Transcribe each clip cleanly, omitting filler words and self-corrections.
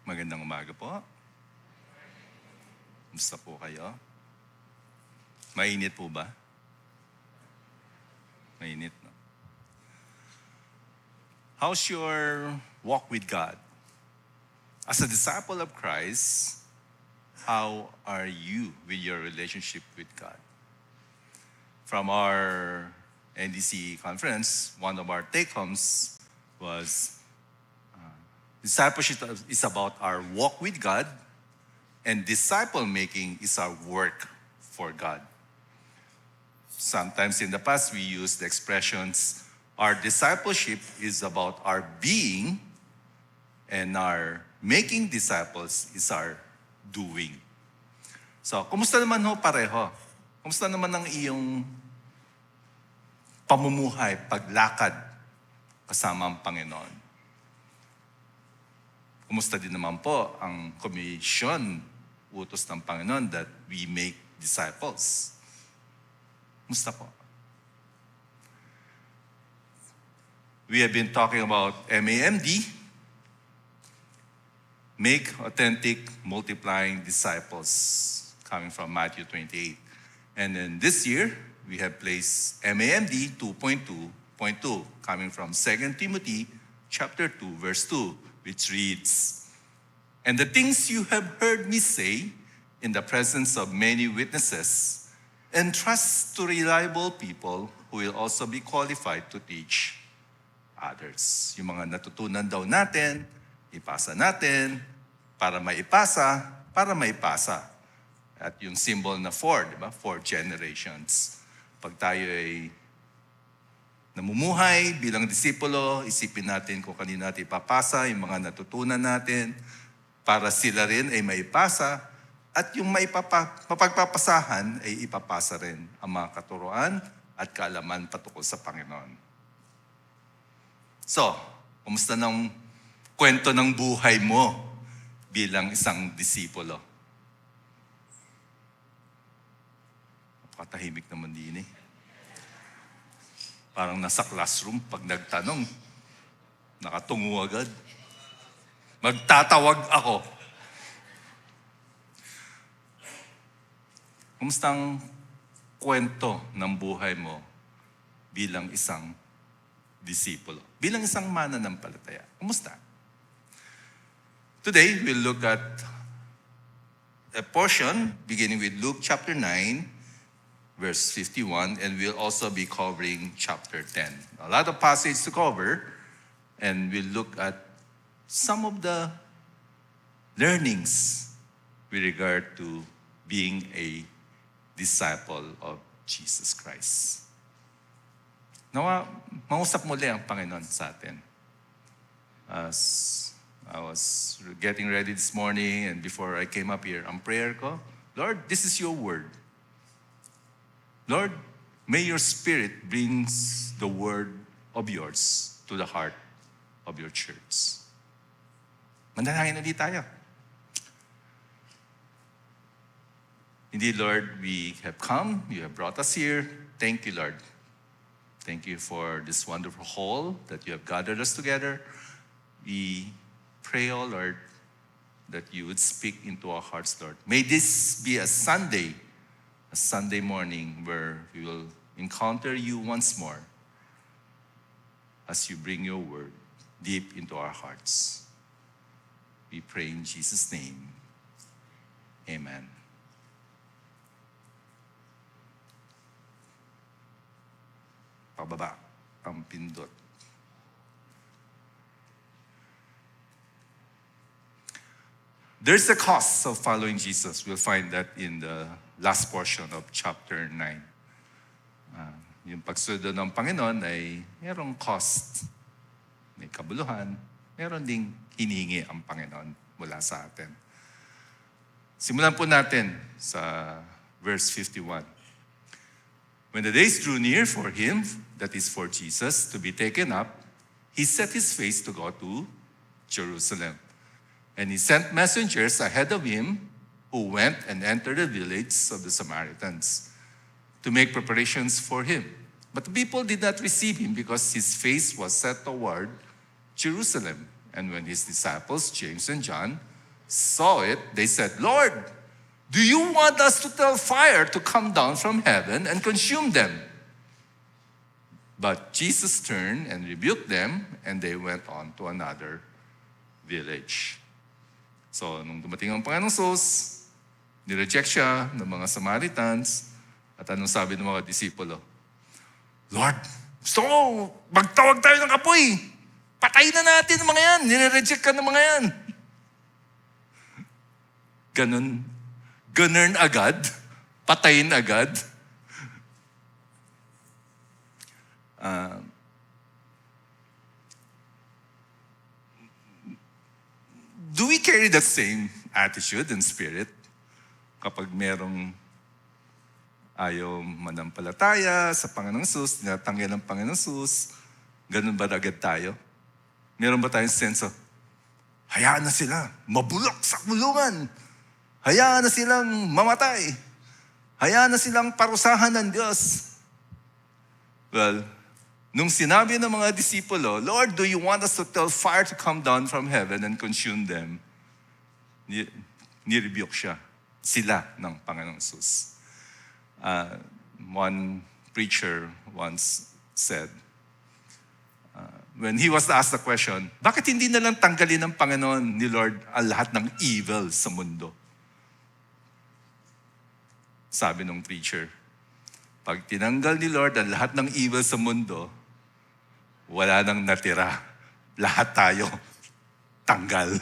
Magandang umaga po. Kumusta po kayo? Mainit po ba? Mainit, no? How's your walk with God? As a disciple of Christ, how are you with your relationship with God? From our NDC conference, one of our take-homes was discipleship is about our walk with God, and disciple-making is our work for God. Sometimes in the past, we use the expressions, our discipleship is about our being, and our making disciples is our doing. So, kumusta naman ho pareho? Kumusta naman ang iyong pamumuhay, paglakad kasama ang Panginoon? Kumusta din naman po ang commission, utos ng Panginoon that we make disciples? Kumusta po? We have been talking about MAMD, make authentic multiplying disciples, coming from Matthew 28. And then this year, we have placed MAMD 2.2.2, coming from 2 Timothy chapter 2, verse 2, which reads, "And the things you have heard me say in the presence of many witnesses, entrust to reliable people who will also be qualified to teach others." Yung mga natutunan daw natin, ipasa natin, para maipasa, para maipasa. At yung symbol na 4, di ba? 4 generations. Pag tayo ay namumuhay bilang disipulo, isipin natin kung kanino natin ipapasa yung mga natutunan natin para sila rin ay maipasa at yung mapagpapasahan ay ipapasa rin ang mga katuruan at kaalaman patungkol sa Panginoon. So, kumusta ng kwento ng buhay mo bilang isang disipulo? Napakatahimik naman din eh. Parang nasa classroom, pag nagtanong, nakatungo agad. Magtatawag ako. Kumusta ang kwento ng buhay mo bilang isang disipulo? Bilang isang mananampalataya? Kumusta? Today, we'll look at a portion beginning with Luke chapter 9, verse 51, and we'll also be covering chapter 10. A lot of passage to cover, and we'll look at some of the learnings with regard to being a disciple of Jesus Christ. Nawa, mausap muli ang Panginoon sa atin. As I was getting ready this morning, and before I came up here, ang prayer ko, Lord, this is your word. Lord, may your Spirit brings the word of yours to the heart of your church. Manalangin ulit tayo. Indeed, Lord, we have come. You have brought us here. Thank you, Lord. Thank you for this wonderful hall that you have gathered us together. We pray, oh Lord, that you would speak into our hearts, Lord. May this be a Sunday morning where we will encounter you once more as you bring your word deep into our hearts. We pray in Jesus' name. Amen. Pababa ang pindot. There's a cost of following Jesus. We'll find that in the last portion of chapter 9. Yung pagsunod ng Panginoon ay mayroong cost. May kabuluhan. Meron ding hinihingi ang Panginoon mula sa atin. Simulan po natin sa verse 51. When the days drew near for him, that is for Jesus, to be taken up, he set his face to go to Jerusalem. And he sent messengers ahead of him who went and entered the village of the Samaritans to make preparations for him. But the people did not receive him because his face was set toward Jerusalem. And when his disciples, James and John, saw it, they said, Lord, do you want us to tell fire to come down from heaven and consume them? But Jesus turned and rebuked them, and they went on to another village. So, nung dumating ang Panginoong Sus, nireject siya ng mga Samaritans, at anong sabi ng mga disipulo? Lord, gusto ko, magtawag tayo ng apoy. Patayin na natin ang mga yan. Nire-reject ka ng mga yan. Ganun agad. Patayin agad. Do we carry that same attitude and spirit kapag merong ayaw manampalataya sa Panginoong Sus, tinatanggal ng Panginoong Sus, ganun ba agad tayo? Meron ba tayong sense of, hayaan na sila, mabulok sa kulungan. Hayaan na silang mamatay. Hayaan na silang parusahan ng Diyos. Well, nung sinabi ng mga disipulo, Lord, do you want us to tell fire to come down from heaven and consume them? Nirebuke siya. Sila ng Panginoong Sus. One preacher once said, when he was asked the question, bakit hindi na lang tanggalin ng Panginoon ni Lord ang lahat ng evil sa mundo? Sabi ng preacher, pag tinanggal ni Lord ang lahat ng evil sa mundo, wala nang natira. Lahat tayo tanggal.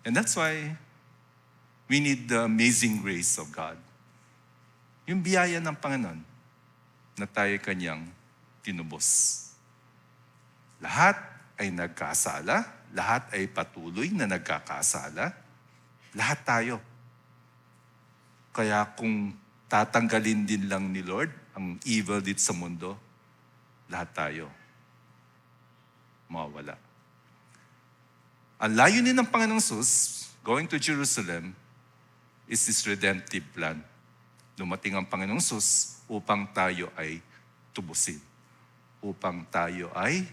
And that's why we need the amazing grace of God. Yung biyaya ng Panginoon na tayo kanyang tinubos. Lahat ay nagkasala, lahat ay patuloy na nagkakasala, lahat tayo. Kaya kung tatanggalin din lang ni Lord ang evil dito sa mundo, lahat tayo mawawala. Ang layunin ng Panginoong Sus, going to Jerusalem, is His redemptive plan. Dumating ang Panginoong Sus upang tayo ay tubusin. Upang tayo ay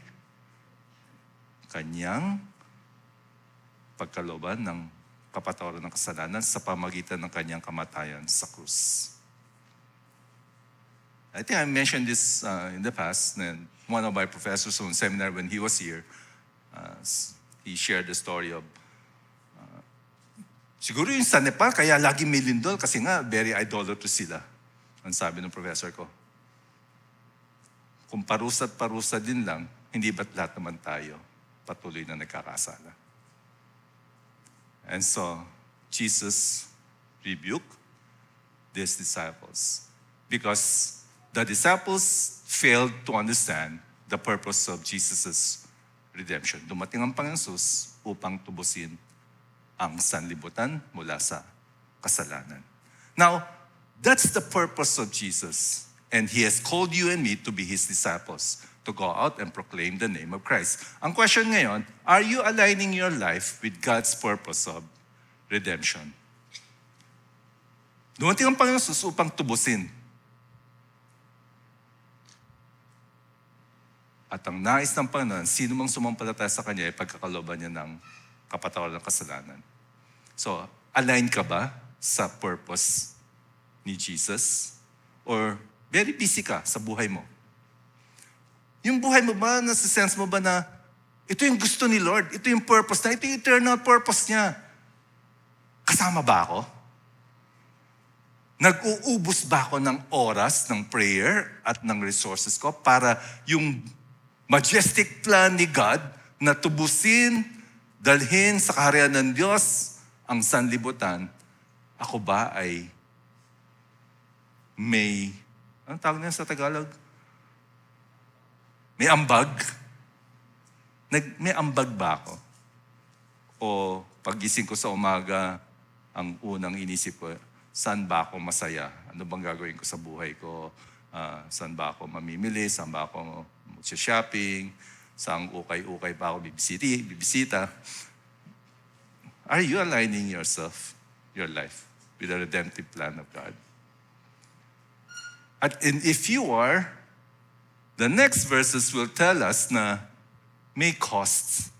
kanyang pagkalooban ng kapatawaran ng kasalanan sa pamagitan ng kanyang kamatayan sa krus. I think I mentioned this in the past. And one of my professors in seminar when he was here, he shared the story of siguro yung sa Nepal, kaya lagi may lindol kasi nga very idolatrous sila. Ang sabi ng professor ko, kung parusa't parusa din lang, hindi ba't lahat naman tayo patuloy na nagkakasala? And so, Jesus rebuked these disciples because the disciples failed to understand the purpose of Jesus' redemption. Dumating ang Panginoon Jesus upang tubusin ang sanlibutan mula sa kasalanan. Now, that's the purpose of Jesus. And He has called you and me to be His disciples, to go out and proclaim the name of Christ. Ang question ngayon, are you aligning your life with God's purpose of redemption? Dumating ang Panginoon Jesus upang tubusin. At ang nais ng Panginoon, sino mang sumampalataya sa Kanya ay pagkakalooban niya ng kapatawaran ng kasalanan. So, align ka ba sa purpose ni Jesus? Or very busy ka sa buhay mo? Yung buhay mo ba, nasa-sense mo ba na ito yung gusto ni Lord, ito yung purpose na, ito yung eternal purpose niya. Kasama ba ako? Nag-uubos ba ako ng oras, ng prayer, at ng resources ko para yung majestic plan ni God na tubusin, dalhin sa kaharian ng Diyos ang sanlibutan, ako ba ay may, anong tawag niya sa Tagalog? May ambag? May ambag ba ako? O pagising ko sa umaga, ang unang inisip ko, saan ba ako masaya? Ano bang gagawin ko sa buhay ko? Saan ba ako mamimili? Saan ba ako shopping? Saan ukay-ukay pa ako bibisita? Are you aligning yourself, your life, with the redemptive plan of God? And if you are, the next verses will tell us na may costs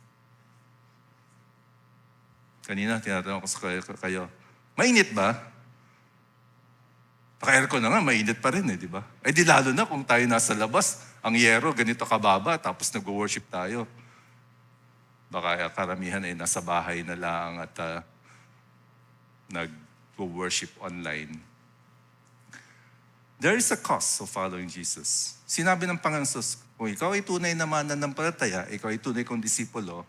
Kanina, tinatanong ko sa kayo, mainit ba? Naka-aircon na nga, mainit pa rin di ba? Eh di lalo na kung tayo nasa labas, ang yero, ganito kababa, tapos nag-worship tayo. Baka karamihan ay nasa bahay na lang at nag-worship online. There is a cost of following Jesus. Sinabi ng Panginoon Jesus, kung ikaw ay tunay na mananampalataya, ikaw ay tunay kong disipulo,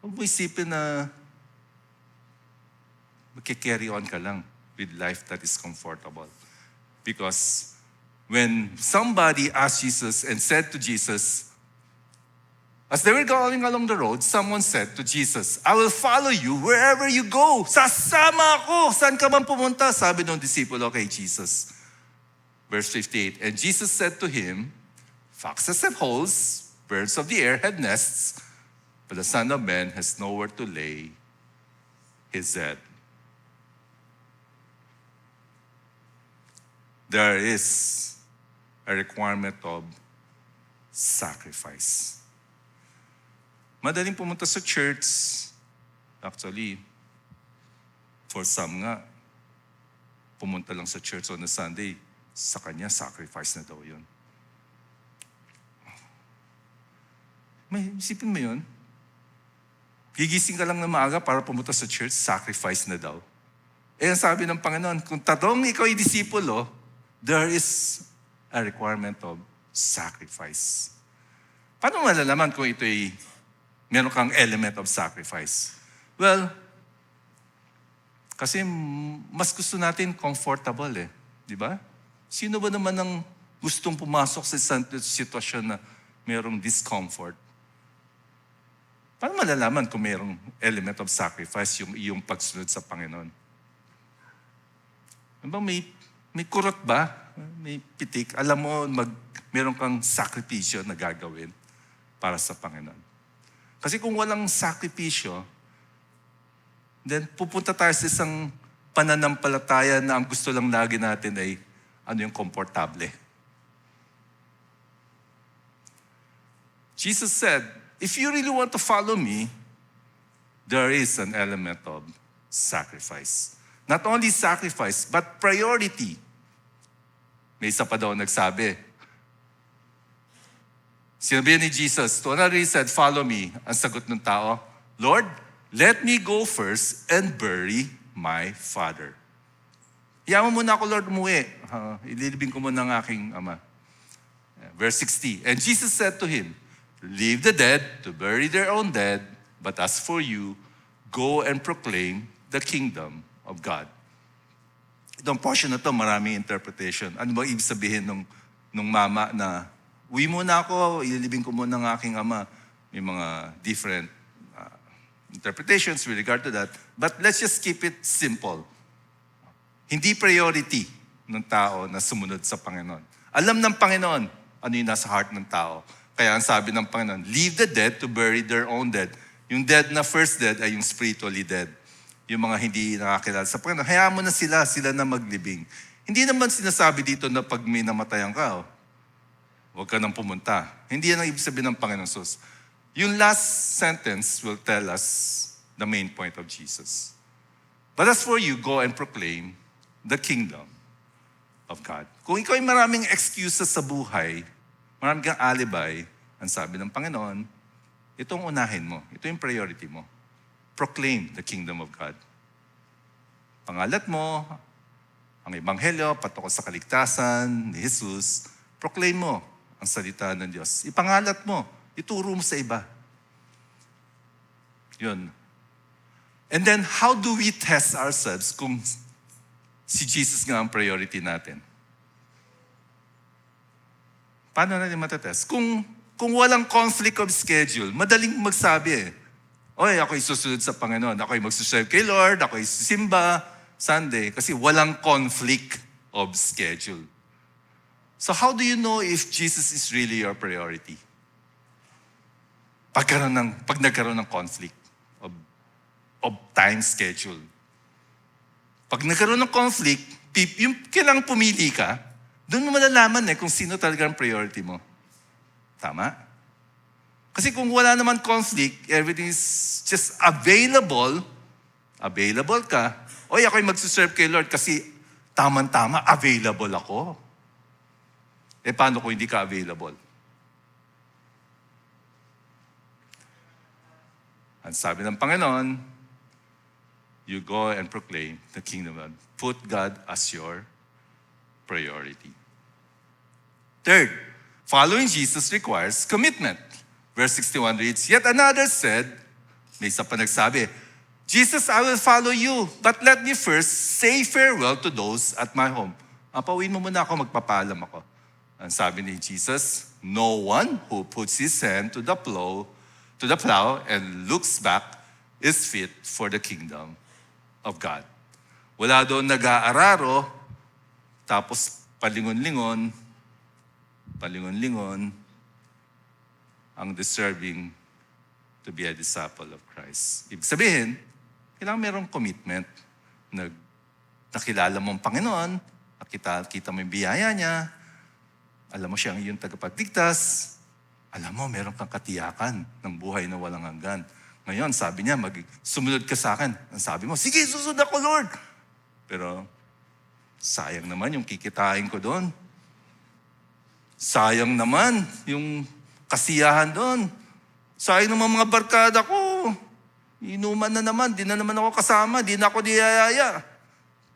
huwag mo isipin na magkikarry on ka lang with life that is comfortable. Because when somebody asked Jesus and said to Jesus, as they were going along the road, someone said to Jesus, I will follow you wherever you go. Sasama ako. Saan ka man pumunta? Sabi ng disipulo kay Jesus. Verse 58, and Jesus said to him, foxes have holes, birds of the air have nests, but the Son of Man has nowhere to lay his head. There is a requirement of sacrifice. Madaling pumunta sa church. Actually, for some nga, pumunta lang sa church on a Sunday, sa kanya, sacrifice na daw yun. May isipin mo yun? Gigising ka lang na maaga para pumunta sa church, sacrifice na daw. Eh, ang sabi ng Panginoon, kung tatong ikaw ay disipulo, there is a requirement of sacrifice. Paano malalaman kung ito ay meron kang element of sacrifice? Well, kasi mas gusto natin comfortable di ba? Sino ba naman ang gustong pumasok sa sitwasyon na merong discomfort? Paano malalaman kung merong element of sacrifice yung iyong pagsunod sa Panginoon? May kurot ba? May pitik? Alam mo, meron kang sakripisyo na gagawin para sa Panginoon. Kasi kung walang sakripisyo, then pupunta tayo sa isang pananampalataya na ang gusto lang lagi natin ay yung komportable. Jesus said, if you really want to follow me, there is an element of sacrifice. Not only sacrifice, but priority. May isa pa daw nagsabi, sinabi ni Jesus, to another he said, follow me. Ang sagot ng tao, Lord, let me go first and bury my father. Iyaman muna ako, Lord, umuwi. Ililibing ko muna ang aking ama. Verse 60, and Jesus said to him, leave the dead to bury their own dead, but as for you, go and proclaim the kingdom of God. Itong portion na to, maraming interpretation. Ano ba ibig sabihin nung mama na, uwi muna ako, ililibing ko muna ang aking ama. May mga different interpretations with regard to that. But let's just keep it simple. Hindi priority ng tao na sumunod sa Panginoon. Alam ng Panginoon ano yung nasa heart ng tao. Kaya ang sabi ng Panginoon, leave the dead to bury their own dead. Yung dead na first dead ay yung spiritually dead. Yung mga hindi nakakilala sa Panginoon. Hayaan mo na sila na maglibing. Hindi naman sinasabi dito na pag may namatayan ka, huwag ka nang pumunta. Hindi yan ang ibig sabihin ng Panginoon Jesus. Yung last sentence will tell us the main point of Jesus. But as for you, go and proclaim the kingdom of God. Kung ikaw ay maraming excuses sa buhay, maraming kang alibay, ang sabi ng Panginoon, itong unahin mo. Ito yung priority mo. Proclaim the kingdom of God. Pangalat mo, ang ebanghelyo, patungkol sa kaligtasan ni Jesus, proclaim mo ang salita ng Diyos. Ipangalat mo, ituro mo sa iba. Yun. And then, how do we test ourselves kung si Jesus nga ang priority natin? Paano natin matetest? Kung walang conflict of schedule, madaling magsabi oy, ako'y susunod sa Panginoon. Ako'y magsuserve kay Lord. Ako'y simba Sunday. Kasi walang conflict of schedule. So how do you know if Jesus is really your priority? Pag nagkaroon ng conflict of time schedule. Pag nagkaroon ng conflict, yung kailangang pumili ka, doon mo malalaman kung sino talaga ang priority mo. Tama? Kasi kung wala naman conflict, everything is just available ka, oy, ako'y magsuserve kay Lord kasi tama-tama, available ako. Eh, paano kung hindi ka available? Ang sabi ng Panginoon, you go and proclaim the kingdom of God. Put God as your priority. Third, following Jesus requires commitment. Verse 61 reads, yet another said, may isa pa nagsabi, Jesus, I will follow you, but let me first say farewell to those at my home. Pauwiin mo muna ako, magpapaalam ako. Ang sabi ni Jesus, no one who puts his hand to the plow and looks back is fit for the kingdom of God. Wala doon nag-aararo, tapos palingon-lingon, ang deserving to be a disciple of Christ. Ibig sabihin, kailangan merong commitment. Nakilala mo ang Panginoon, kita mo yung biyaya niya, alam mo siya ang iyong tagapagligtas, alam mo, meron kang katiyakan ng buhay na walang hanggan. Ngayon, sabi niya, sumunod ka sa akin. Ang sabi mo, sige, susunod ako, Lord. Pero, sayang naman yung kikitain ko doon. Sayang naman yung kasiyahan doon. Sayang naman mga barkada ko. Inuman na naman, di na naman ako kasama, di na ako diyayaya.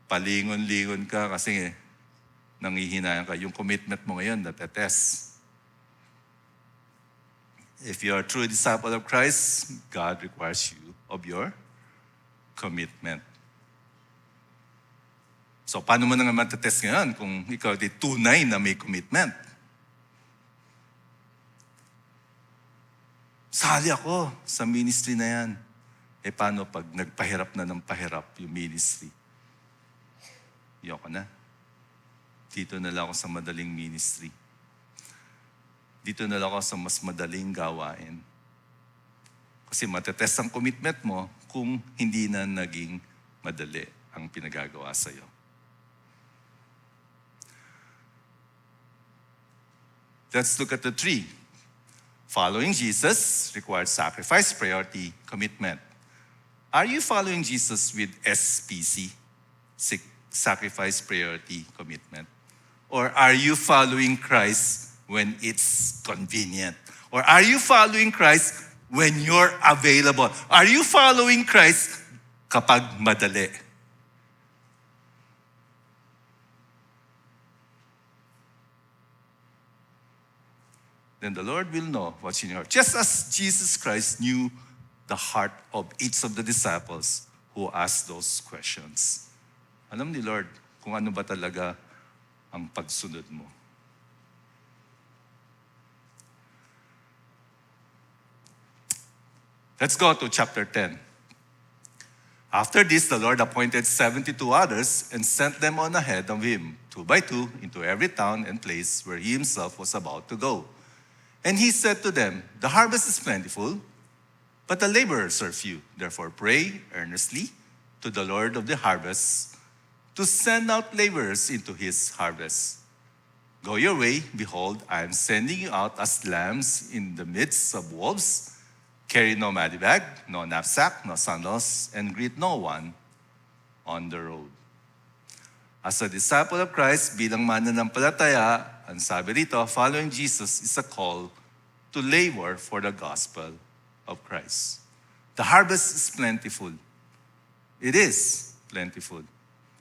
Palingon-lingon ka kasi nangihinayang ka. Yung commitment mo ngayon, natetest. If you are a true disciple of Christ, God requires you of your commitment. So, paano mo naman matetest ngayon kung ikaw di tunay na may commitment? Sali ako sa ministry na yan. Eh, paano pag nagpahirap na ng pahirap yung ministry? Yoko na. Dito na lang ako sa madaling ministry. Dito na lang ako sa mas madaling gawain. Kasi matetest ang commitment mo kung hindi na naging madali ang pinagagawa sa'yo. Let's look at the three. Following Jesus requires sacrifice, priority, commitment. Are you following Jesus with SPC? Sacrifice, priority, commitment? Or are you following Christ when it's convenient? Or are you following Christ when you're available? Are you following Christ kapag madali? Then the Lord will know what's in your heart. Just as Jesus Christ knew the heart of each of the disciples who asked those questions. Alam ni Lord kung ano ba talaga ang pagsunod mo. Let's go to chapter 10. After this, the Lord appointed 72 others and sent them on ahead of him, 2 by 2, into every town and place where he himself was about to go. And he said to them, the harvest is plentiful, but the laborers are few. Therefore pray earnestly to the Lord of the harvest to send out laborers into his harvest. Go your way, behold, I am sending you out as lambs in the midst of wolves. Carry no money bag, no knapsack, no sandals, and greet no one on the road. As a disciple of Christ, bilang mananampalataya, ang sabi rito, following Jesus is a call to labor for the gospel of Christ. The harvest is plentiful. It is plentiful.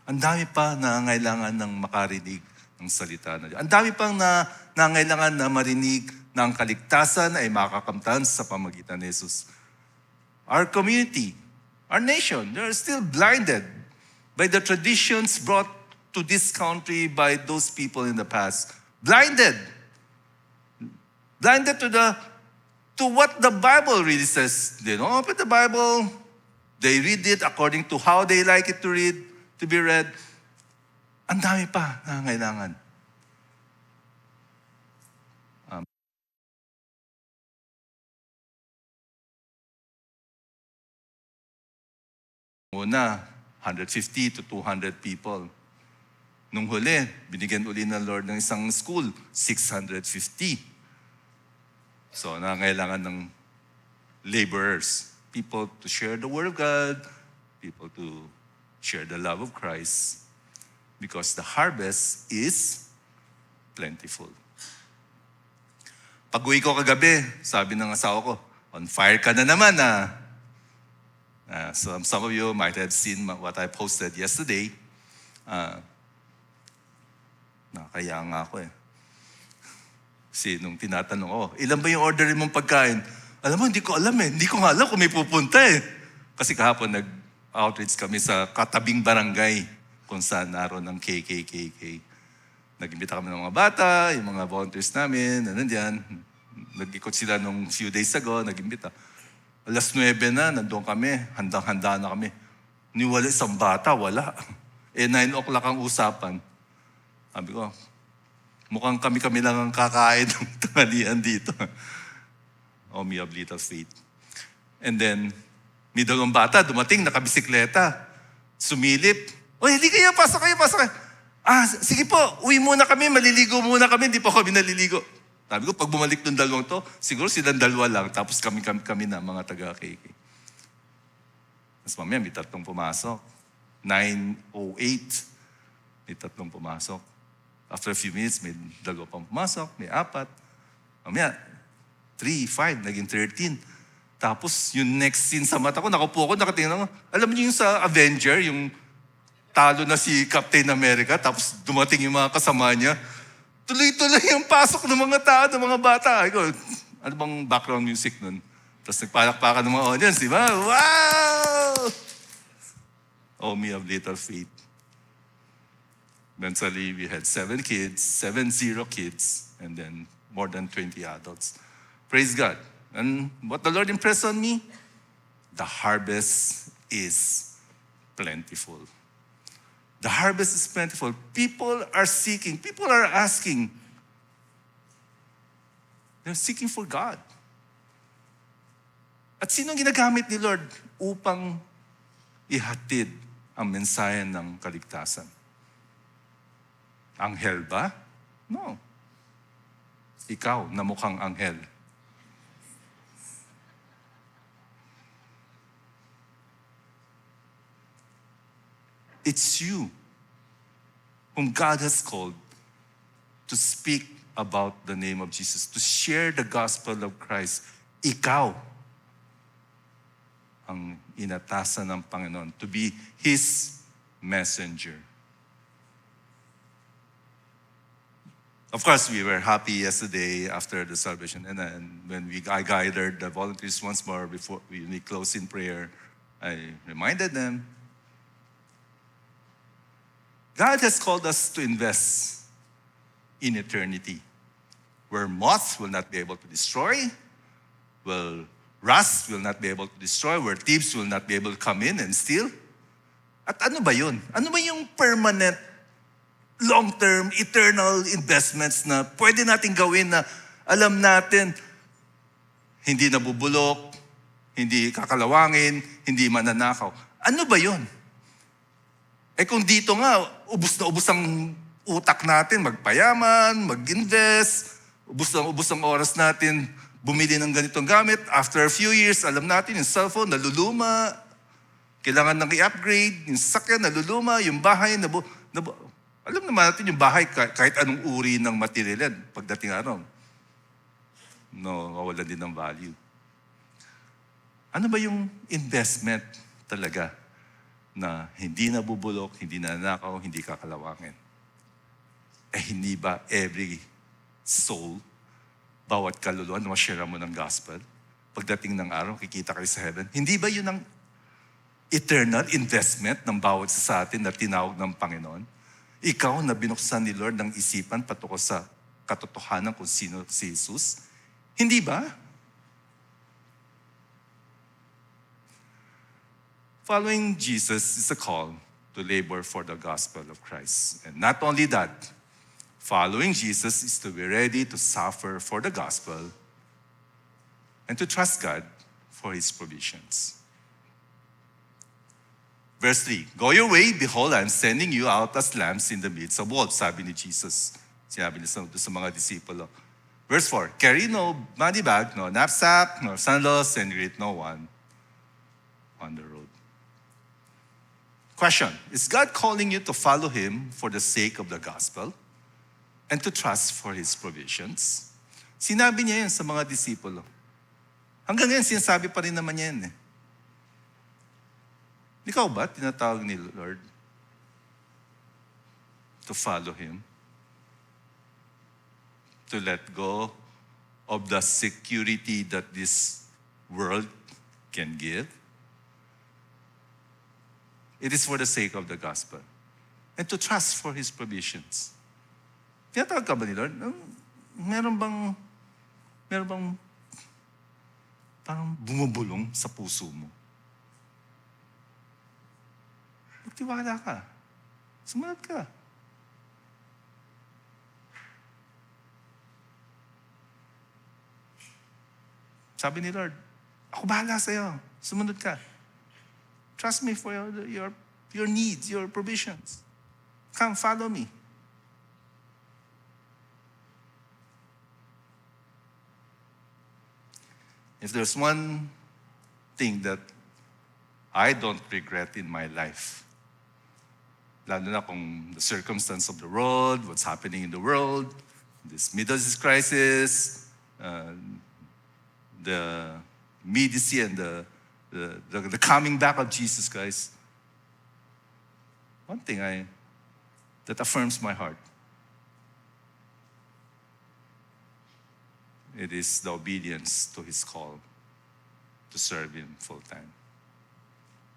Ang dami pa na nangangailangan ng makarinig ng salita na Diyos. Ang dami pang nangangailangan na marinig na ang kaligtasan ay makakamtan sa pamagitan ni Jesus. Our community, our nation, they're still blinded by the traditions brought to this country by those people in the past. Blinded to what the Bible really says. They don't open the Bible. They read it according to how they like it to be read. Ang dami pa na kailangan. Una, 150 to 200 people. Nung huli, binigyan uli ng Lord ng isang school, 650. So, nangangailangan ng laborers, people to share the Word of God, people to share the love of Christ, because the harvest is plentiful. Pag-uwi ko kagabi, sabi ng asawa ko, on fire ka na naman some of you might have seen what I posted yesterday. Nakakaya nga ako eh. Kasi nung tinatanong ko, ilan ba yung orderin mong pagkain? Alam mo, hindi ko alam eh. Hindi ko nga alam kung may pupunta eh. Kasi kahapon nag-outreach kami sa katabing barangay kung saan naroon ng KKKK. Nag-imbita kami ng mga bata, yung mga volunteers namin, nandiyan. Nag-ikot sila nung few days ago, nag-imbita. 9:00 na, nandun kami, handang-handa na kami. Niwala isang bata, wala. 9 o'clock ang usapan. Sabi ko, mukhang kami-kami lang ang kakain ng tanghalian dito. Oh, me of little faith. And then, may dalawang bata, dumating, nakabisikleta. Sumilip. Hindi kayo, pasok kayo. Sige po, uwi muna kami, maliligo muna kami, hindi pa kami naliligo. Sabi ko, pag bumalik ng dalawang to, siguro silang dalawa lang, tapos kami na, mga taga-KK. Tapos mamaya, may 3 pumasok. 9:08, may 3 pumasok. After a few minutes, may 2 pang pumasok, may 4. Mamaya, 3, 5, naging 13. Tapos, yung next scene sa mata ko, nakaupo ako, nakatingin ako. Alam niyo yung sa Avenger, yung talo na si Captain America, tapos dumating yung mga kasama niya. Tuloy-tuloy yung pasok ng mga tao, ng mga bata. Ano bang background music nun? Tapos nagpalakpakan ng mga audience, di ba? Wow! Oh, me of little faith. Eventually, we had 70 kids, and then more than 20 adults. Praise God. And what the Lord impressed on me? The harvest is plentiful. The harvest is plentiful. People are seeking. People are asking. They're seeking for God. At sino ginagamit ni Lord upang ihatid ang mensahe ng kaligtasan? Anghel ba? No. Ikaw na mukhang anghel. It's you whom God has called to speak about the name of Jesus, to share the gospel of Christ. Ikaw ang inatasan ng Panginoon to be His messenger. Of course, we were happy yesterday after the celebration, and then when I gathered the volunteers once more before we close in prayer, I reminded them, God has called us to invest in eternity, where moths will not be able to destroy, where rust will not be able to destroy, where thieves will not be able to come in and steal. At ano ba yun? Ano ba yung permanent, long-term, eternal investments na pwede natin gawin na alam natin hindi nabubulok, hindi kakalawangin, hindi mananakaw? Ano ba yun? Kung dito nga, ubus na ubus ang utak natin, magpayaman, mag-invest, ubus ang oras natin, bumili ng ganitong gamit. After a few years, alam natin, yung cellphone naluluma, kailangan nang i-upgrade, yung sasakyan naluluma, yung bahay, alam naman natin yung bahay, kahit anong uri ng material yan, pagdating araw, mawalan din ng value. Ano ba yung investment talaga na hindi nabubulok, hindi nanakaw, hindi kakalawangin? Hindi ba every soul, bawat kaluluwa na ma-share mo ng gospel, pagdating ng araw, kikita kayo sa heaven? Hindi ba yun ang eternal investment ng bawat sa atin na tinawag ng Panginoon? Ikaw na binuksan ni Lord ng isipan patungo sa katotohanan kung sino si Jesus? Hindi ba? Following Jesus is a call to labor for the gospel of Christ. And not only that, following Jesus is to be ready to suffer for the gospel and to trust God for His provisions. Verse 3, go your way, behold, I am sending you out as lambs in the midst of wolves, sabi ni Jesus. Sinabi niya sa mga disipulo. Verse 4, carry no money bag, no knapsack, nor sandals, and greet no one on the road. Question, is God calling you to follow Him for the sake of the gospel and to trust for His provisions? Sinabi niya yun sa mga disipulo. Hanggang ngayon, sinasabi pa rin naman niya yun eh. Ikaw ba, tinatawag ni Lord to follow Him? To let go of the security that this world can give? It is for the sake of the gospel. And to trust for His provisions. Tinatawag ka ba ni Lord? Meron bang parang bumubulong sa puso mo? Magtiwala ka. Sumunod ka. Sabi ni Lord, ako bahala sa'yo. Sumunod ka. Trust me for your needs, your provisions. Come, follow me. If there's one thing that I don't regret in my life, lalo na kung the circumstance of the world, what's happening in the world, this Middle East crisis, the immediacy and the coming back of Jesus Christ. One thing that affirms my heart, it is the obedience to His call to serve Him full time.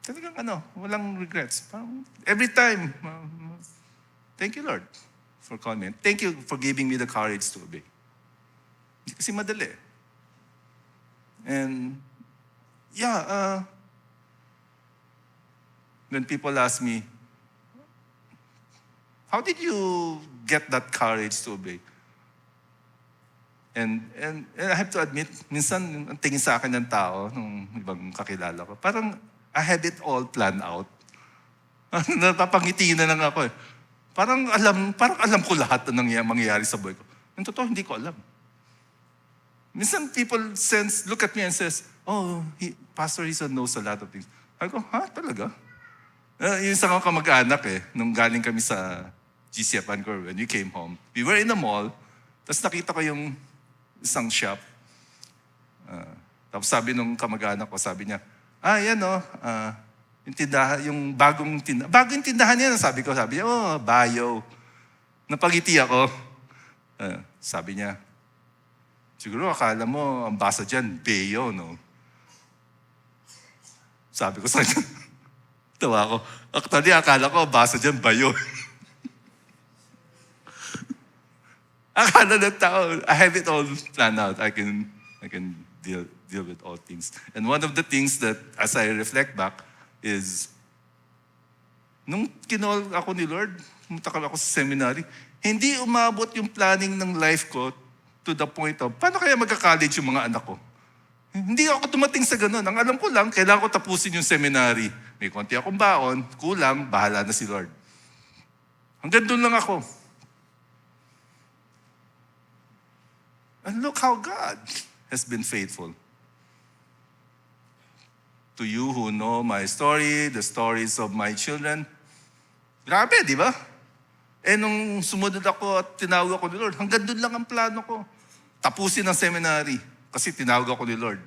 Talagang walang regrets. Every time, thank you Lord for calling me. Thank you for giving me the courage to obey. Hindi kasi madali. And when people ask me, how did you get that courage to obey? And I have to admit, minsan ang tingin sa akin ng tao, nung ibang kakilala ko, parang I had it all planned out. Napapangiti na lang ako eh. Parang alam ko lahat ng mangyayari sa buhay ko. Yung totoo, hindi ko alam. Minsan people look at me and says, Pastor Rizzo knows a lot of things. I go, talaga? Yung isang kamag-anak nung galing kami sa GCF Vancouver, when we came home, we were in the mall, tapos nakita ko yung isang shop. Tapos sabi nung kamag-anak ko, sabi niya, yan yung tindahan, yung bagong tindahan niya, sabi niya, Bayo. Napagiti ako. Sabi niya, siguro akala mo, ang basa dyan, Bayo, no? Sabi ko sa kanya, tawa ko, actually, akala ko, basa dyan, Bayo. Akala ng tao, I have it all planned out. I can deal with all things. And one of the things that, as I reflect back, is, nung kinol ako ni Lord, mutakal ako sa seminary, hindi umabot yung planning ng life ko to the point of, paano kaya magka-college yung mga anak ko? Hindi ako tumating sa ganun. Ang alam ko lang, kailangan ko tapusin yung seminary. May konti akong baon, kulang, bahala na si Lord. Hanggang doon lang ako. And look how God has been faithful. To you who know my story, the stories of my children, grabe, di ba? Nung sumunod ako at tinawag ako ni Lord, hanggang doon lang ang plano ko. Tapusin ang seminary. Kasi tinawag ako ni Lord.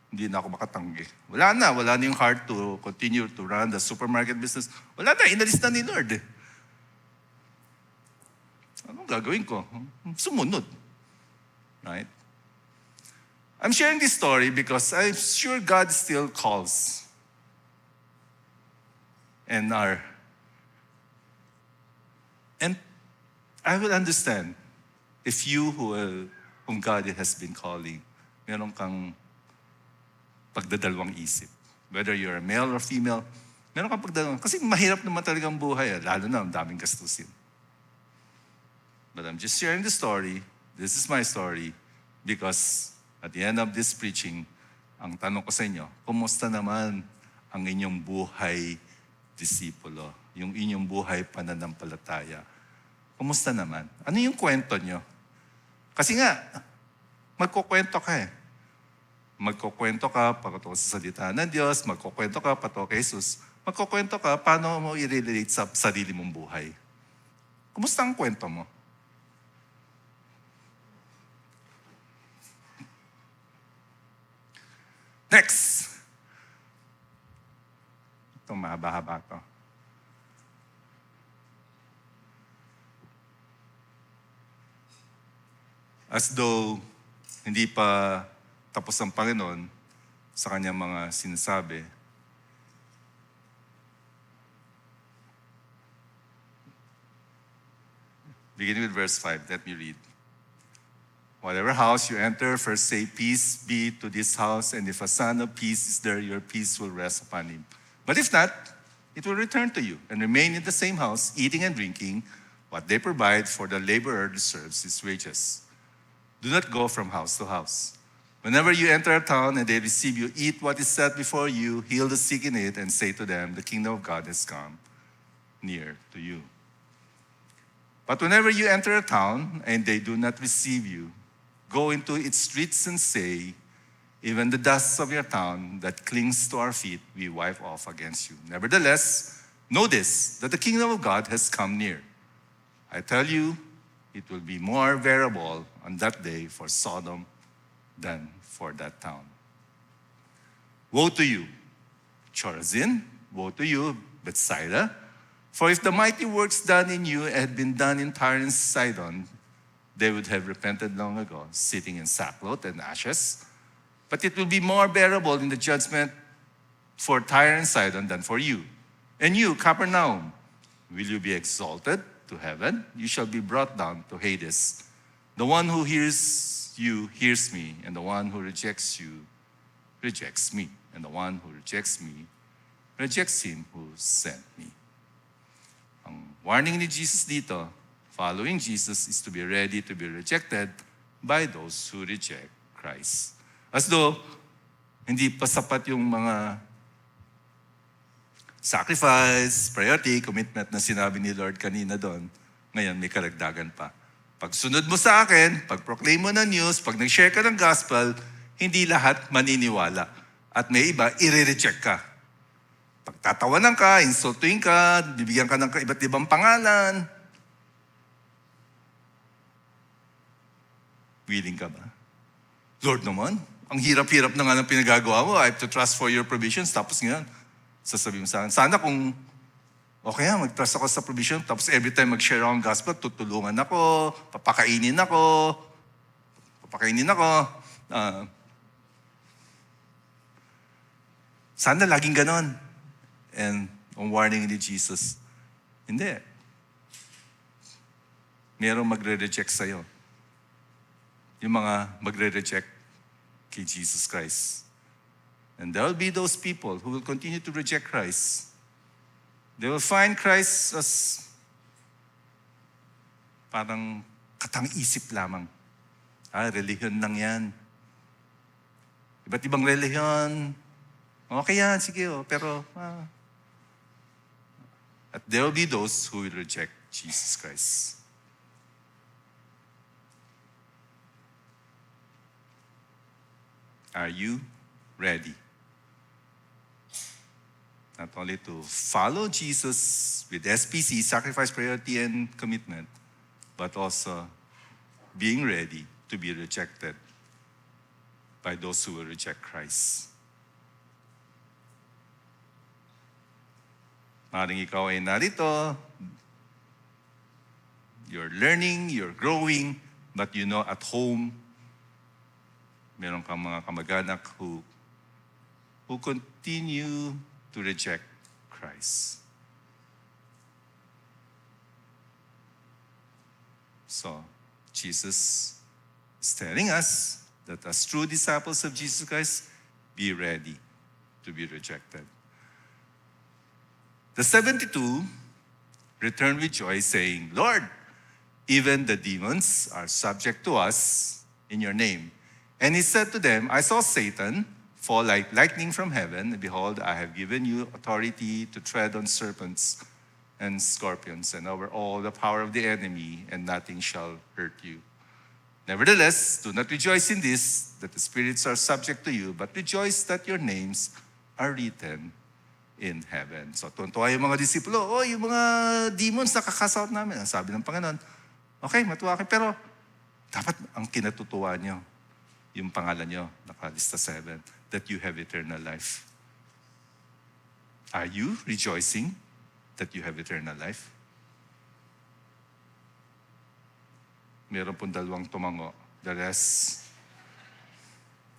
Hindi na ako makatanggi. Wala na yung heart to continue to run the supermarket business. Wala na, inalis na ni Lord. Anong gagawin ko? Sumunod. Right? I'm sharing this story because I'm sure God still calls. And I will understand if you whom God has been calling, meron kang pagdadalawang isip. Whether you're a male or female, meron kang pagdadalawang. Kasi mahirap naman talagang buhay, lalo na ang daming gastusin. But I'm just sharing the story. This is my story because at the end of this preaching, ang tanong ko sa inyo, kumusta naman ang inyong buhay disipulo? Yung inyong buhay pananampalataya? Kumusta naman? Ano yung kwento nyo? Kasi nga, magkukwento ka eh. Magkukwento ka patungkol sa salita ng Diyos, magkukwento ka patungkol kay Jesus, magkukwento ka paano mo i-relate sa sarili mong buhay. Kumusta ang kwento mo? Next! Ito, mahaba-haba to. As though hindi pa tapos ang Panginoon sa kanyang mga sinasabi. Beginning with verse 5, let me read. Whatever house you enter, first say, peace be to this house, and if a son of peace is there, your peace will rest upon him. But if not, it will return to you, and remain in the same house, eating and drinking what they provide, for the laborer deserves his wages. Do not go from house to house. Whenever you enter a town and they receive you, eat what is set before you, heal the sick in it, and say to them, the kingdom of God has come near to you. But whenever you enter a town and they do not receive you, go into its streets and say, even the dust of your town that clings to our feet, we wipe off against you. Nevertheless, know this, that the kingdom of God has come near. I tell you, it will be more bearable on that day for Sodom than for that town. Woe to you, Chorazin! Woe to you, Bethsaida! For if the mighty works done in you had been done in Tyre and Sidon, they would have repented long ago, sitting in sackcloth and ashes. But it will be more bearable in the judgment for Tyre and Sidon than for you. And you, Capernaum, will you be exalted to heaven? You shall be brought down to Hades. The one who hears you hears me, and the one who rejects you rejects me. And the one who rejects me rejects him who sent me. Ang warning ni Jesus dito, following Jesus is to be ready to be rejected by those who reject Christ. As though, hindi pa sapat yung mga sacrifice, priority, commitment na sinabi ni Lord kanina doon. Ngayon, may karagdagan pa. Pag sunod mo sa akin, pag proclaim mo ng news, pag nag-share ka ng gospel, hindi lahat maniniwala. At may iba, i-reject ka. Pagtatawanan ka, insultuin ka, bibigyan ka ng iba't ibang pangalan. Willing ka ba? Lord naman, ang hirap-hirap na nga ng pinagagawa mo. I have to trust for your provisions. Tapos ngayon, sasabihin mo sa akin, sana kung okay mag-trust ako sa provision, tapos every time mag-share ako ng gospel, tutulungan ako, papakainin ako. Sana laging ganon. And ang warning ni Jesus, hindi. Merong magre-reject sa'yo. Yung mga magre-reject kay Jesus Christ. And there will be those people who will continue to reject Christ. They will find Christ as parang katang-isip lamang. Relihiyon lang yan. Iba't ibang relihiyon. Okay yan, sige pero at there will be those who will reject Jesus Christ. Are you ready? Not only to follow Jesus with SPC, sacrifice, priority, and commitment, but also being ready to be rejected by those who will reject Christ. Maring ikaw ay narito, you're learning, you're growing, but you know at home, meron kang mga kamag-anak who continue to reject Christ. So, Jesus is telling us that as true disciples of Jesus Christ, be ready to be rejected. The 72 returned with joy, saying, Lord, even the demons are subject to us in your name. And he said to them, I saw Satan fall like lightning from heaven. And behold, I have given you authority to tread on serpents and scorpions and over all the power of the enemy, and nothing shall hurt you. Nevertheless, do not rejoice in this, that the spirits are subject to you, but rejoice that your names are written in heaven. So, tuntua yung mga disipulo, yung mga demons nakakasahot namin. Ang sabi ng Panginoon, okay, matuwa kayo, pero dapat ang kinatutuwa nyo, yung pangalan nyo, nakalista 7, that you have eternal life. Are you rejoicing that you have eternal life? Meron pong 2 tumango. The rest.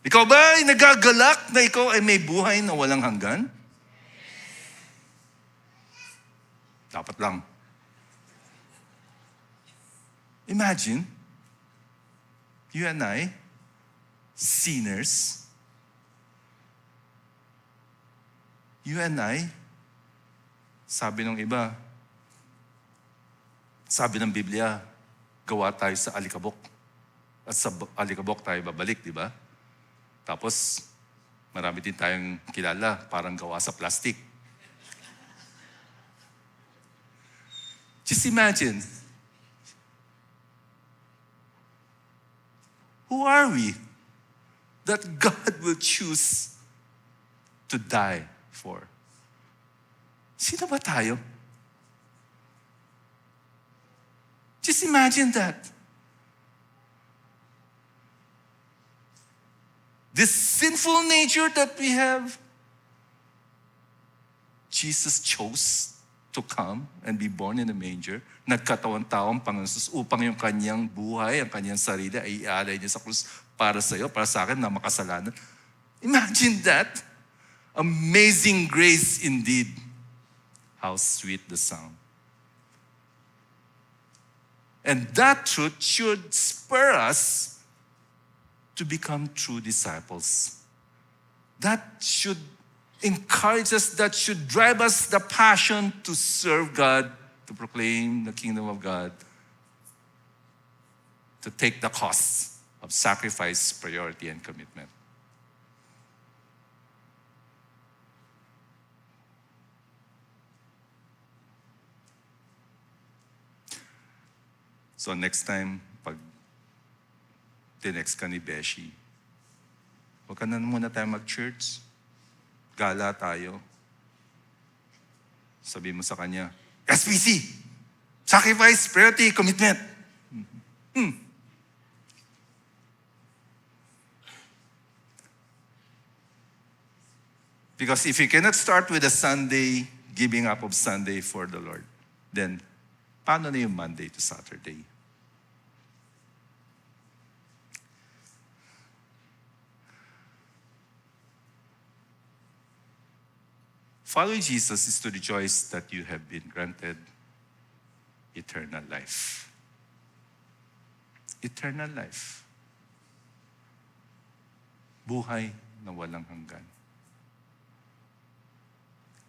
Ikaw ba ay nagagalak na ikaw ay may buhay na walang hanggan? Dapat lang. Imagine, you and I, sinners, you and I, sabi ng iba, sabi ng Biblia, gawa tayo sa alikabok. At sa alikabok tayo babalik, di ba? Tapos, marami din tayong kilala, parang gawa sa plastic. Just imagine, who are we that God will choose to die for? Sino ba tayo? Just imagine that. This sinful nature that we have, Jesus chose to come and be born in a manger. Nagkatawan-tao ang Panginoon Jesus upang yung kanyang buhay, ang kanyang sarili ay ialay niya sa krus para sa iyo, para sa akin na makasalanan. Imagine that. Amazing grace indeed. How sweet the sound. And that truth should spur us to become true disciples. That should encourage us, that should drive us the passion to serve God, to proclaim the kingdom of God, to take the costs of sacrifice, priority, and commitment. So next time, pag tinext ka ni Beshi, huwag ka na muna tayo mag-church. Gala tayo. Sabi mo sa kanya, SPC! Sacrifice, priority, commitment. Because if you cannot start with a Sunday, giving up of Sunday for the Lord, then paano na yung Monday to Saturday? Following Jesus is to rejoice that you have been granted eternal life. Eternal life. Buhay na walang hanggan.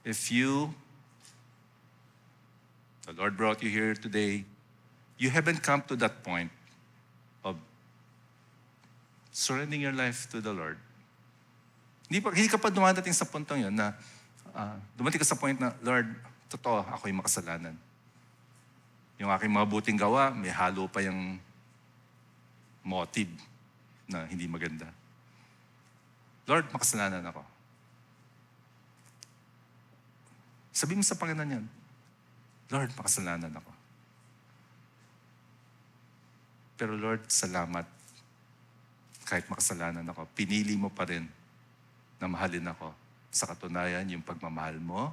If the Lord brought you here today, you haven't come to that point of surrendering your life to the Lord. Hindi ka pa dumadating sa puntong yun na dumating ka sa point na, Lord, totoo, ako yung makasalanan. Yung aking mga buting gawa, may halo pa yung motive na hindi maganda. Lord, makasalanan ako. Sabi mo sa Panginoon yan, Lord, makasalanan ako. Pero Lord, salamat. Kahit makasalanan ako, pinili mo pa rin na mahalin ako. Sa katunayan, yung pagmamahal mo,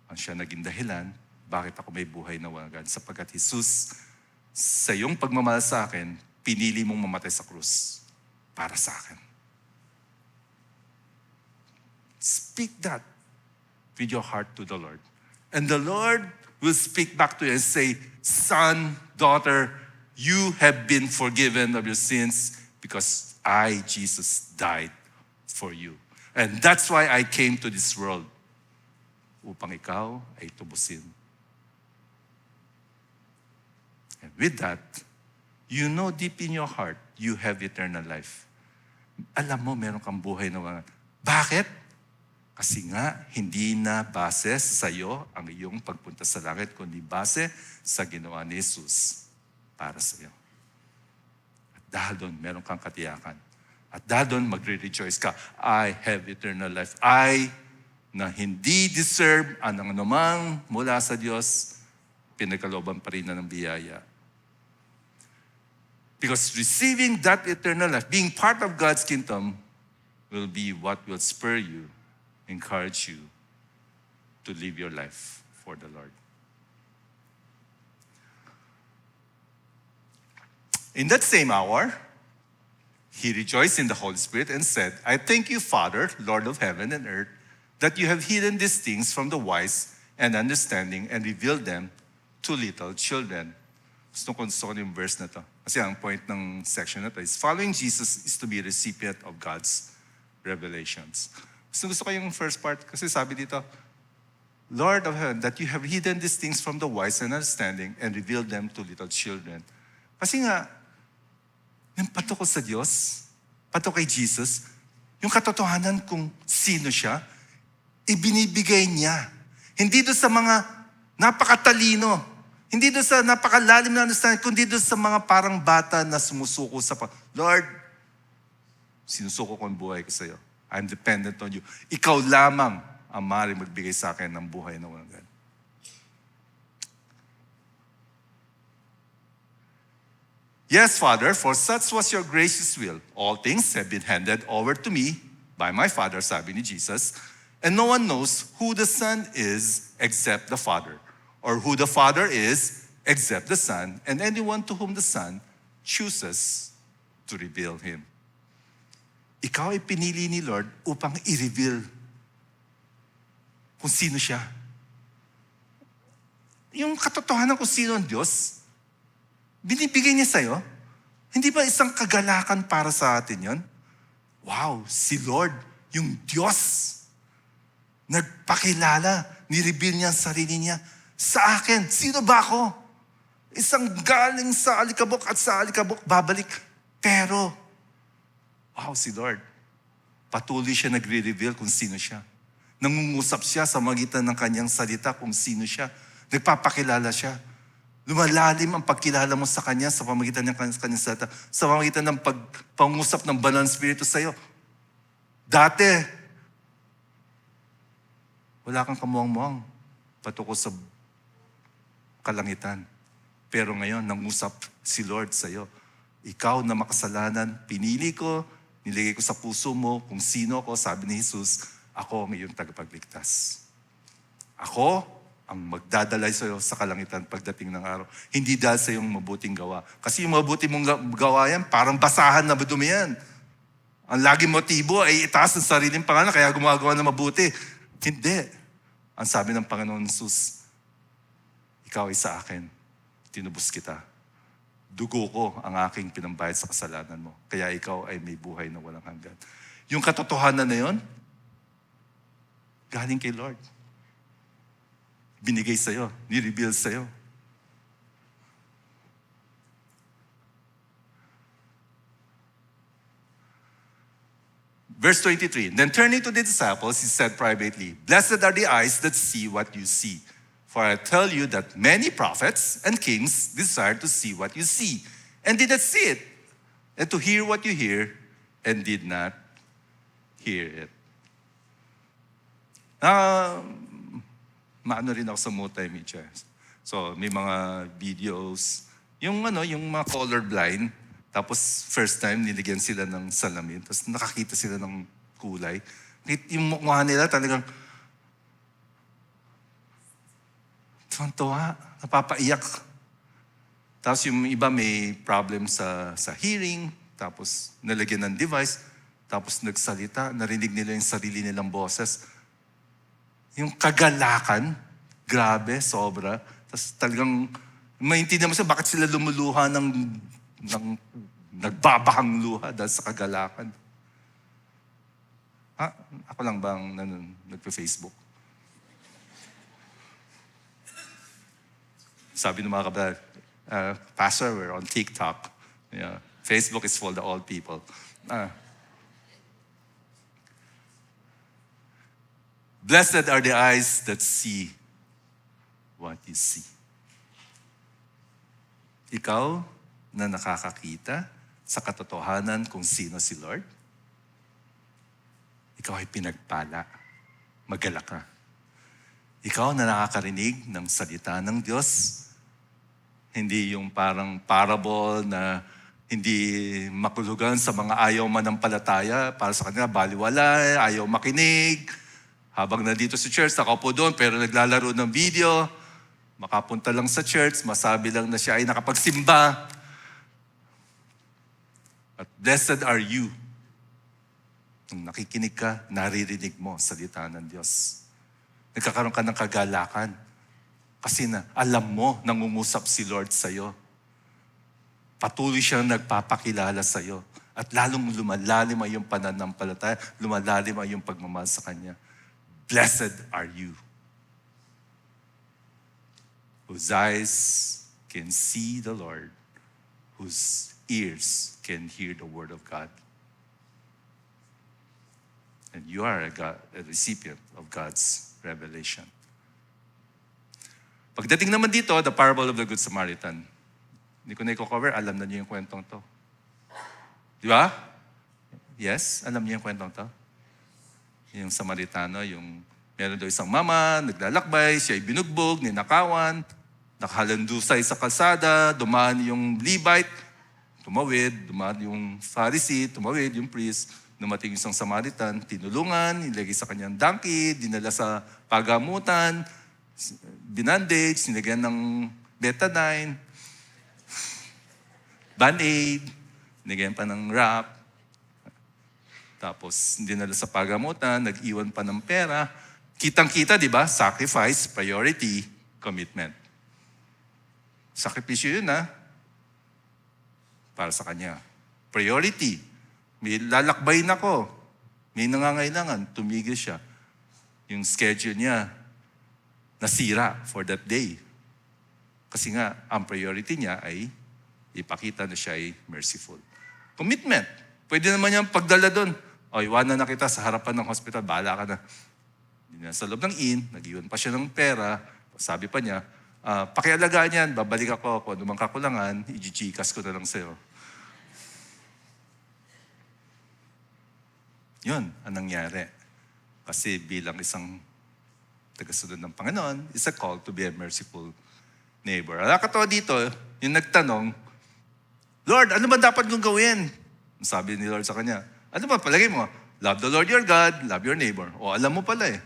ang siya naging dahilan, bakit ako may buhay na walang. Sapagkat Jesus, sa iyong pagmamahal sa akin, pinili mong mamatay sa krus para sa akin. Speak that with your heart to the Lord. And the Lord will speak back to you and say, son, daughter, you have been forgiven of your sins because I, Jesus, died for you. And that's why I came to this world, upang ikaw ay tubusin. And with that, you know deep in your heart, you have eternal life. Alam mo, meron kang buhay na walang. Bakit? Kasi nga, hindi na base sa iyo ang iyong pagpunta sa langit, kundi base sa ginawa ni Jesus para sa iyo. dahil doon, meron kang katiyakan. At dahil doon, magre-rejoice ka. I have eternal life. I, na hindi deserve anong anumang mula sa Diyos, pinagkalooban pa rin na ng biyaya. Because receiving that eternal life, being part of God's kingdom, will be what will spur you, encourage you to live your life for the Lord. In that same hour, he rejoiced in the Holy Spirit and said, I thank you, Father, Lord of heaven and earth, that you have hidden these things from the wise and understanding and revealed them to little children. Gusto ko yung verse na to. Kasi ang point ng section na to is, following Jesus is to be a recipient of God's revelations. Gusto ko yung first part kasi sabi dito, Lord of heaven, that you have hidden these things from the wise and understanding and revealed them to little children. Kasi nga, yung pato ko sa Diyos, pato kay Jesus, yung katotohanan kung sino siya, ibinibigay niya. Hindi doon sa mga napakatalino, hindi doon sa napakalalim na understanding, kundi doon sa mga parang bata na sumusuko sa Lord, sinusuko ko ang buhay ko sa iyo. I'm dependent on you. Ikaw lamang ang maaaring magbigay sa akin ng buhay na walang ganun. Yes, Father, for such was your gracious will. All things have been handed over to me by my Father, sabi ni Jesus, and no one knows who the Son is except the Father, or who the Father is except the Son, and anyone to whom the Son chooses to reveal Him. Ikaw ay pinili ni Lord upang i-reveal kung sino siya. Yung katotohanan kung sino ang Diyos, binibigay niya sa'yo. Hindi ba isang kagalakan para sa atin yon? Wow, si Lord, yung Diyos, nagpakilala, nireveal niya ang sarili niya sa akin. Sino ba ako? Isang galing sa alikabok at sa alikabok babalik. Pero, wow, si Lord, patuloy siya nagre-reveal kung sino siya. Nangungusap siya sa magitan ng kanyang salita kung sino siya. Nagpapakilala siya. Lumalalim ang pagkilala mo sa Kanya sa pamagitan ng kanyang salita, sa pamagitan ng pangusap ng Banal na Espiritu sa iyo. Dati, wala kang kamuang-muang patukos sa kalangitan. Pero ngayon, nangusap si Lord sa iyo. Ikaw na makasalanan, pinili ko, niligay ko sa puso mo kung sino ako, sabi ni Jesus, ako ang iyong tagapagligtas. Ako ang magdadalay sa iyo sa kalangitan pagdating ng araw. Hindi dahil sa iyong mabuting gawa. Kasi yung mabuti mong gawa yan, parang basahan na madumi yan. Ang laging motibo ay itaas ang sariling pangalan, kaya gumagawa ng mabuti. Hindi. Ang sabi ng Panginoon Jesus, ikaw ay sa akin, tinubos kita. Dugo ko ang aking pinambayad sa kasalanan mo. Kaya ikaw ay may buhay na walang hanggan. Yung katotohanan na yon, galing kay Lord. Binigay sa'yo, ni-reveal sa'yo. Verse 23, then turning to the disciples, he said privately, blessed are the eyes that see what you see. For I tell you that many prophets and kings desired to see what you see, and did not see it, and to hear what you hear, and did not hear it. Maano rin ako sa multimedia. So, may mga videos. Yung mga colorblind, tapos first time niligyan sila ng salamin, tapos nakakita sila ng kulay. Yung mukha nila talagang tuwa, napapaiyak. Tapos yung iba may problem sa hearing, tapos nalagyan ng device, tapos nagsalita, narinig nila yung sarili nilang boses. Yung kagalakan, grabe, sobra. Tapos talagang, maintindihan mo siya bakit sila lumuluha ng nagbabahang luha dahil sa kagalakan. Ako lang bang nagpa-Facebook? Sabi ng mga kabataan, Pastor, we're on TikTok. Yeah, Facebook is for the old people. Blessed are the eyes that see what you see. Ikaw na nakakakita sa katotohanan kung sino si Lord, ikaw ay pinagpala. Magalak ka. Ikaw na nakakarinig ng salita ng Diyos, hindi yung parang parable na hindi makulugan sa mga ayaw manampalataya, para sa kanila baliwala, ayaw makinig. Habang nandito sa church, nakaupo doon pero naglalaro ng video, makapunta lang sa church, masabi lang na siya ay nakapagsimba. At blessed are you. Nung nakikinig ka, naririnig mo salita ng Diyos. Nagkakaroon ka ng kagalakan. Kasi na alam mo, nangungusap si Lord sa'yo. Patuloy siyang nagpapakilala sa'yo. At lalong lumalalim ay yung pananampalataya, lumalalim ay yung pagmamahal sa Kanya. Blessed are you, whose eyes can see the Lord, whose ears can hear the word of God. And you are a recipient of God's revelation. Pagdating naman dito, the parable of the Good Samaritan. Hindi ko na i-cover, alam na niyo yung kwentong to. Di ba? Yes, alam niyo yung kwentong to? Yung Samaritano, yung meron daw isang mama, naglalakbay, siya ay binugbog, ninakawan, nakahalandusay sa kalsada, dumaan yung Levite, tumawid, dumaan yung Pharisee, tumawid yung priest, dumating isang Samaritan, tinulungan, nilagay sa kanyang donkey, dinala sa pagamutan, binandage, nilagyan ng betadine, band-aid, nilagyan pa ng wrap, tapos dinala sa pagamutan, nag-iwan pa ng pera. Kitang-kita, di ba? Sacrifice, priority, commitment. Sakripisyo yun, ha? Para sa kanya. Priority. May lalakbayin ako. May nangangailangan. Tumigil siya. Yung schedule niya, nasira for that day. Kasi nga, ang priority niya ay ipakita na siya ay merciful. Commitment. Pwede naman niyang pagdala doon. O, iwanan na kita sa harapan ng hospital. Bahala ka na. Sa loob ng inn, nag-iwan pa siya ng pera. Sabi pa niya, pakialagaan yan, babalik ako. Kung anumang kakulangan, i-Gcash ko na lang sa'yo. Yun ang nangyari. Kasi bilang isang tagasunod ng Panginoon, is a call to be a merciful neighbor. Nakakatawa dito, yung nagtanong, Lord, ano ba dapat kong gawin? Sabi ni Lord sa kanya, ano ba, palagay mo, love the Lord your God, love your neighbor. O, alam mo pala eh.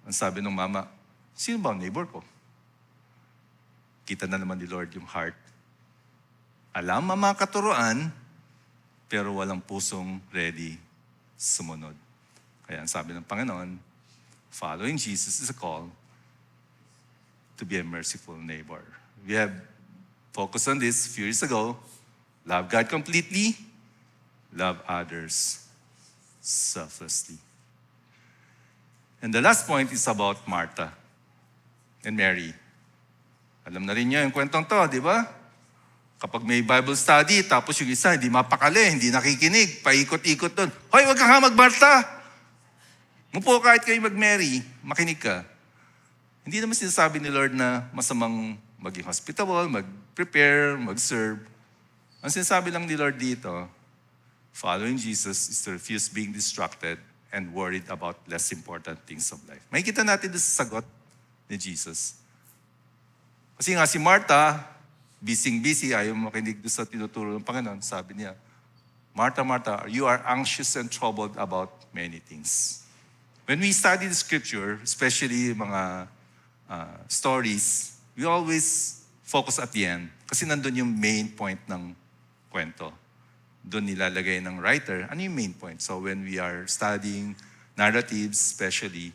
Ang sabi ng mama, sino ba ang neighbor ko? Kita na naman ni Lord yung heart. Alam ang mga katuruan, pero walang pusong ready sumunod. Kaya ang sabi ng Panginoon, following Jesus is a call to be a merciful neighbor. We have focused on this a few years ago. Love God completely, love others selflessly. And the last point is about Martha and Mary. Alam na rin niyo yung kwentong to, di ba? Kapag may Bible study, tapos yung isa hindi mapakali, hindi nakikinig, paikot-ikot doon. Hoy, wag ka mag-Martha! Mupo kahit kayo mag-Mary, makinig ka. Hindi naman sinasabi ni Lord na masamang maging hospitable, mag-prepare, mag-serve. Ang sinasabi lang ni Lord dito, following Jesus is to refuse being distracted and worried about less important things of life. Makikita natin doon sa sagot ni Jesus. Kasi nga si Martha, busy, ayaw makinig doon sa tinuturo ng Panginoon. Sabi niya, Martha, Martha, you are anxious and troubled about many things. When we study the scripture, especially mga stories, we always focus at the end. Kasi nandun yung main point ng kwento. Doon nilalagay ng writer, ano yung main point? So when we are studying narratives, especially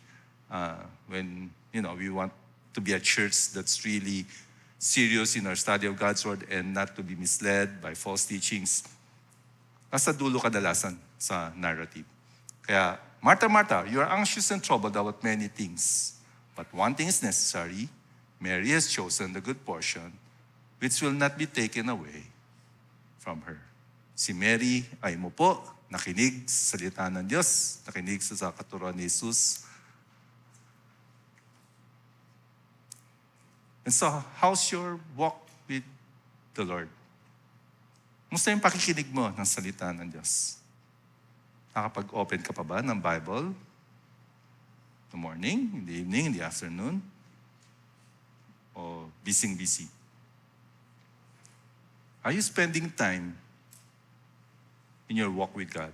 when we want to be a church that's really serious in our study of God's Word and not to be misled by false teachings, nasa dulo kadalasan sa narrative. Kaya, Martha, Martha, you are anxious and troubled about many things. But one thing is necessary. Mary has chosen the good portion, which will not be taken away from her. Si Mary ay umupo, nakinig sa salita ng Diyos, nakinig sa katuruan ni Jesus. And so, how's your walk with the Lord? Kumusta yung pakikinig mo ng salita ng Diyos? Nakapag-open ka pa ba ng Bible? In the morning, in the evening, in the afternoon? O busy? Are you spending time in your walk with God?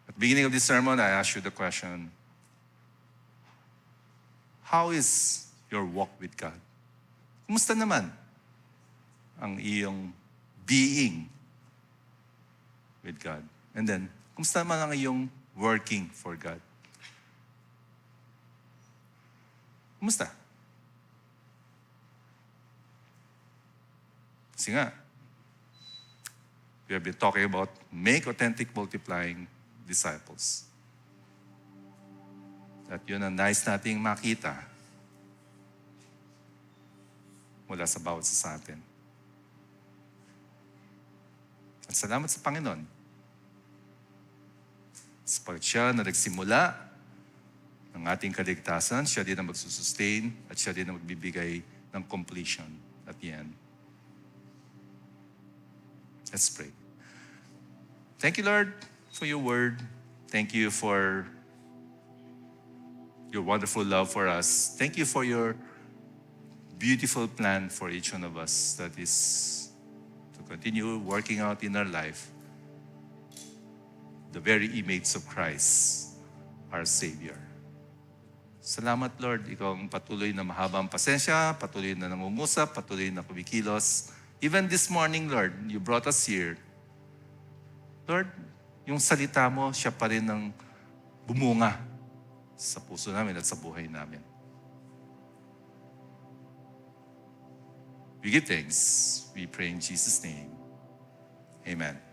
At the beginning of this sermon, I asked you the question, how is your walk with God? Kumusta naman ang iyong being with God? And then, kumusta naman ang iyong working for God? Kumusta? Kasi nga, we have been talking about make authentic multiplying disciples. At yun ang nice nating makita mula sa bawat isa sa atin. At salamat sa Panginoon. Sapagkat siya na nagsimula ng ating kaligtasan, siya din ang magsusustain at siya din ang magbibigay ng completion at the end. Let's pray. Thank you, Lord, for your word. Thank you for your wonderful love for us. Thank you for your beautiful plan for each one of us that is to continue working out in our life the very image of Christ, our Savior. Salamat, Lord. Ikaw ang patuloy na mahabang pasensya, patuloy na nangungusap, patuloy na kumikilos. Even this morning, Lord, you brought us here. Lord, yung salita mo, siya pa rin ang bumunga sa puso namin at sa buhay namin. We give thanks. We pray in Jesus' name. Amen.